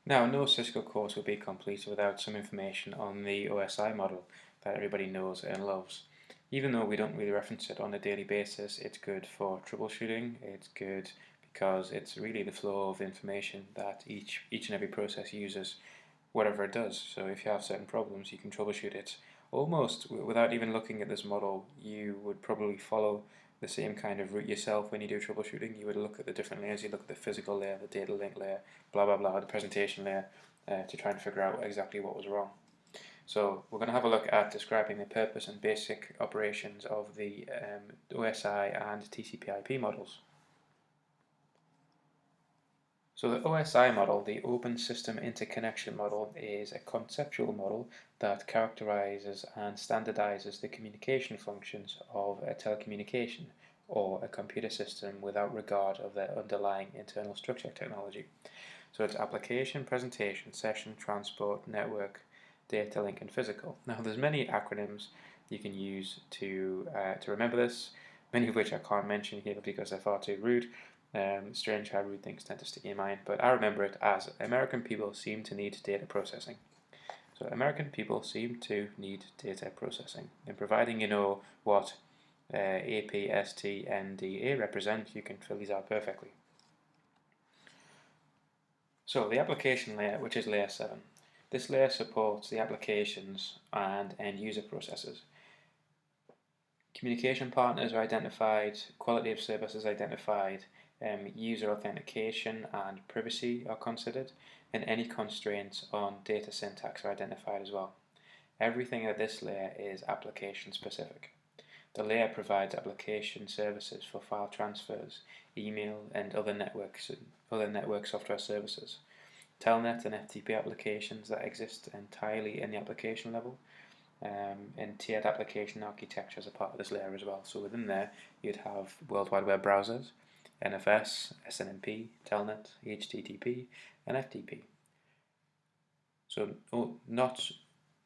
Now, no Cisco course will be complete without some information on the OSI model that everybody knows and loves. Even though we don't really reference it on a daily basis, it's good for troubleshooting. It's good because it's really the flow of information that each and every process uses, whatever it does. So if you have certain problems, you can troubleshoot it almost without even looking at this model. You would probably follow the same kind of route yourself when you do troubleshooting. You would look at the different layers. You look at the physical layer, the data link layer, blah blah blah, the presentation layer, to try and figure out exactly what was wrong. So we're going to have a look at describing the purpose and basic operations of the OSI and TCP/IP models. So the OSI model, the Open System Interconnection model, is a conceptual model that characterizes and standardizes the communication functions of a telecommunication or a computer system without regard of their underlying internal structure technology. So it's application, presentation, session, transport, network, data link, and physical. Now there's many acronyms you can use to remember this, many of which I can't mention here because they're far too rude. Strange how rude things tend to stick in your mind, but I remember it as American people seem to need data processing. So American people seem to need data processing. And providing you know what APSTNDA represent, you can fill these out perfectly. So the application layer, which is layer 7. This layer supports the applications and end user processes. Communication partners are identified, quality of service is identified, user authentication and privacy are considered, and any constraints on data syntax are identified as well. Everything at this layer is application specific. The layer provides application services for file transfers, email, and other network software services. Telnet and FTP applications that exist entirely in the application level, and tiered application architecture as a part of this layer as well. So within there, you'd have World Wide Web browsers, NFS, SNMP, Telnet, HTTP, and FTP. So not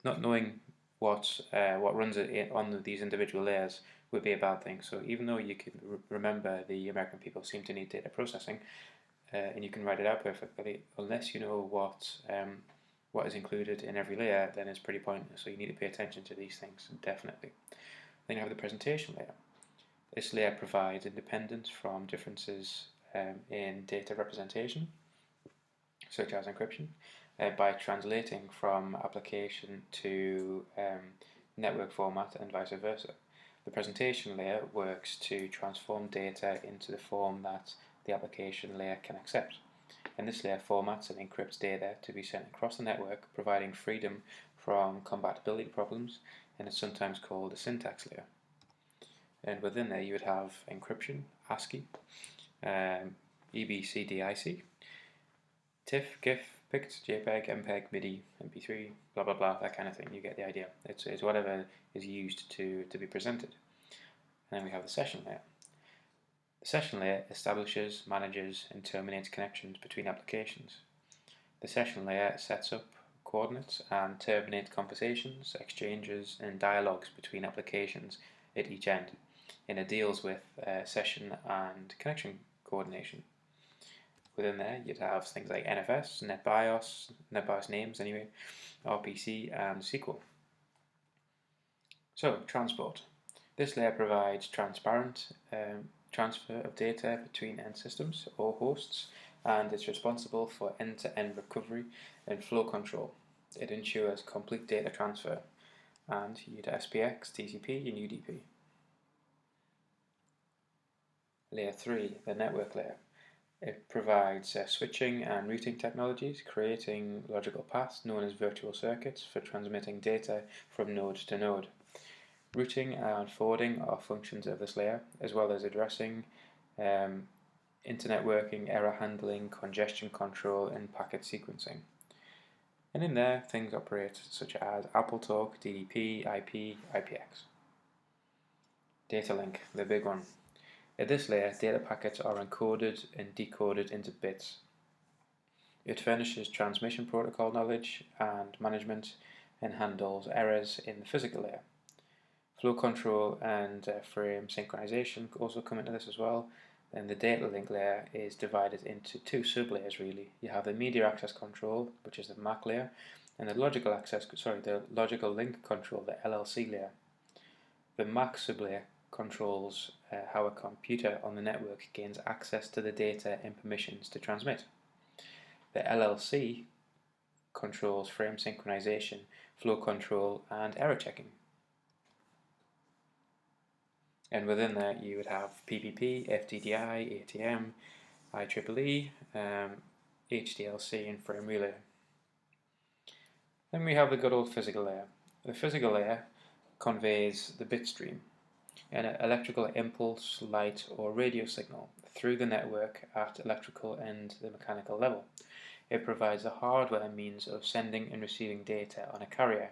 knowing what runs it on these individual layers would be a bad thing. So even though you can remember the American people seem to need data processing, and you can write it out perfectly, unless you know what is included in every layer, then it's pretty pointless. So you need to pay attention to these things, definitely. Then you have the presentation layer. This layer provides independence from differences in data representation, such as encryption, by translating from application to network format and vice versa. The presentation layer works to transform data into the form that the application layer can accept. And this layer formats and encrypts data to be sent across the network, providing freedom from compatibility problems, and it's sometimes called a syntax layer. And within there you would have encryption, ASCII, EBCDIC, TIFF, GIF, PICT, JPEG, MPEG, MIDI, MP3, blah blah blah, that kind of thing. You get the idea. It's whatever is used to be presented. And then we have the session layer. The session layer establishes, manages, and terminates connections between applications. The session layer sets up coordinates and terminates conversations, exchanges, and dialogues between applications at each end, and it deals with session and connection coordination. Within there, you'd have things like NFS, NetBIOS names anyway, RPC, and SQL. So, transport. This layer provides transparent transfer of data between end systems or hosts, and it's responsible for end-to-end recovery and flow control. It ensures complete data transfer, and you'd SPX, TCP, and UDP. Layer 3, the network layer. It provides switching and routing technologies, creating logical paths known as virtual circuits for transmitting data from node to node. Routing and forwarding are functions of this layer, as well as addressing internetworking, error handling, congestion control, and packet sequencing. And in there, things operate such as AppleTalk, DDP, IP, IPX. Data link, the big one. At this layer, data packets are encoded and decoded into bits. It furnishes transmission protocol knowledge and management and handles errors in the physical layer. Flow control and frame synchronization also come into this as well, then the data link layer is divided into two sublayers really. You have the media access control, which is the MAC layer, and the logical link control, the LLC layer. The MAC sublayer controls how a computer on the network gains access to the data and permissions to transmit. The LLC controls frame synchronization, flow control, and error checking. And within that you would have PPP, FDDI, ATM, IEEE, HDLC, and frame relay. Then we have the good old physical layer. The physical layer conveys the bit stream, an electrical impulse, light, or radio signal through the network at electrical and the mechanical level. It provides a hardware means of sending and receiving data on a carrier,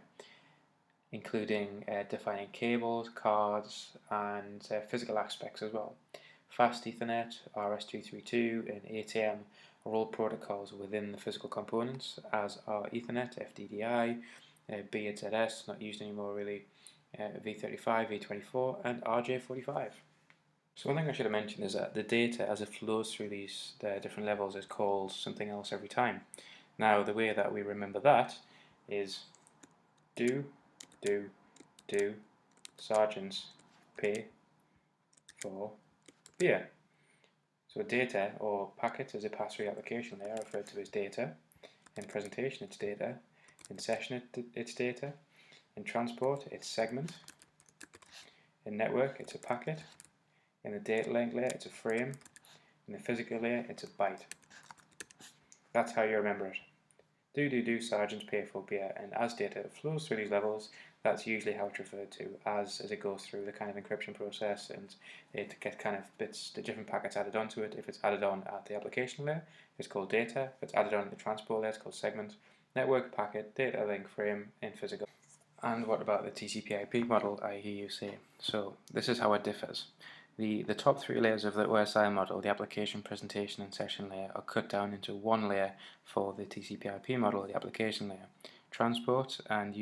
including defining cables, cards, and physical aspects as well. Fast Ethernet, RS-232, and ATM are all protocols within the physical components, as are Ethernet, FDDI, BZS, not used anymore really, V35, V24, and RJ45. So one thing I should have mentioned is that the data as it flows through these different levels is called something else every time. Now the way that we remember that is do, sergeants pay for beer. So data or packet is a pass-through application layer referred to as data. In presentation it's data. In session it's data. In transport it's segment. In network it's a packet. In the data link layer it's a frame. In the physical layer it's a byte. That's how you remember it. Do sergeants pay for beer, and as data flows through these levels, that's usually how it's referred to as it goes through the kind of encryption process, and it gets kind of bits, the different packets added onto it. If it's added on at the application layer, it's called data. If it's added on at the transport layer, it's called segment. Network, packet, data link, frame, and physical. And what about the TCP/IP model, I hear you say? So this is how it differs. The top three layers of the OSI model, the application, presentation, and session layer, are cut down into one layer for the TCP/IP model, the application layer. Transport and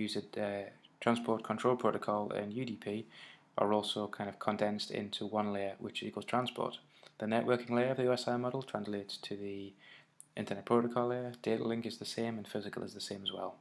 transport control protocol and UDP are also kind of condensed into one layer, which equals transport. The networking layer of the OSI model translates to the internet protocol layer. Data link is the same, and physical is the same as well.